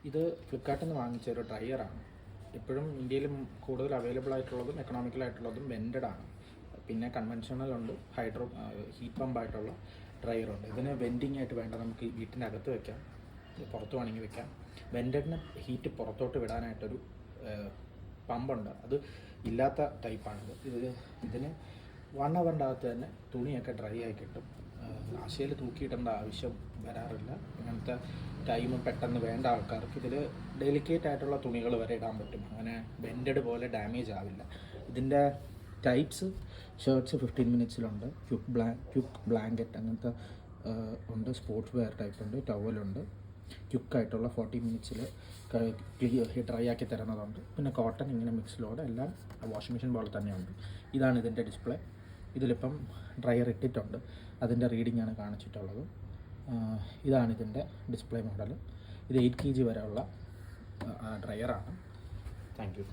ഇത് ഫ്ലിപ്കാർട്ടിൽ നിന്ന് വാങ്ങിച്ച ഒരു ഡ്രയറാണ്. ഇപ്പോഴും ഇന്ത്യയിൽ കൂടുതൽ അവൈലബിൾ ആയിട്ടുള്ളതും എക്കണോമിക്കലായിട്ടുള്ളതും വെൻറ്റഡ് ആണ്. പിന്നെ കൺവെൻഷണൽ ഉണ്ട്, ഹീറ്റ് പമ്പായിട്ടുള്ള ഡ്രയറുണ്ട്. ഇതിന് വെൻറ്റിംഗ് ആയിട്ട് വേണ്ട, നമുക്ക് വീട്ടിൻ്റെ അകത്ത് വെക്കാം, പുറത്ത് വേണമെങ്കിൽ വെക്കാം. വെൻറ്റഡിന് ഹീറ്റ് പുറത്തോട്ട് വിടാനായിട്ടൊരു പമ്പുണ്ട്, അത് ഇല്ലാത്ത ടൈപ്പാണിത്. ഇതിന് 1 അവറിൻ്റെ അകത്ത് തന്നെ തുണിയൊക്കെ ഡ്രൈ ആയി കിട്ടും. ആശയിൽ തൂക്കിയിടേണ്ട ആവശ്യം വരാറില്ല. ഇങ്ങനത്തെ ടൈം പെട്ടെന്ന് വേണ്ട ആൾക്കാർക്ക് ഇതിൽ ഡെലിക്കേറ്റ് ആയിട്ടുള്ള തുണികൾ വരെ ഇടാൻ പറ്റും. അങ്ങനെ വെൻറ്റഡ് പോലെ ഡാമേജ് ആവില്ല. ഇതിൻ്റെ ടൈപ്സ് ഷർട്ട്സ് 15 മിനിറ്റ്സിലുണ്ട്, ക്യുക്ക് ബ്ലാങ്കറ്റ് അങ്ങനത്തെ ഉണ്ട്, സ്പോർട്സ് വെയർ ടൈപ്പ് ഉണ്ട്, ടവലുണ്ട്. ക്യുക്കായിട്ടുള്ള 40 മിനിറ്റ്സിൽ ഡ്രൈ ആക്കി തരുന്നതുണ്ട്. പിന്നെ കോട്ടൺ ഇങ്ങനെ മിക്സിലോടെ എല്ലാം വാഷിംഗ് മെഷീൻ പോലെ തന്നെയുണ്ട്. ഇതാണ് ഇതിൻ്റെ ഡിസ്പ്ലേ. ഇതിലിപ്പം ഡ്രയർ ഇട്ടിട്ടുണ്ട്, അതിൻ്റെ റീഡിങ്ങാണ് കാണിച്ചിട്ടുള്ളത്. ഇതാണ് ഇതിൻ്റെ ഡിസ്പ്ലേ മോഡൽ. ഇത് 8 kg വരെയുള്ള ഡ്രയറാണ്. Thank you.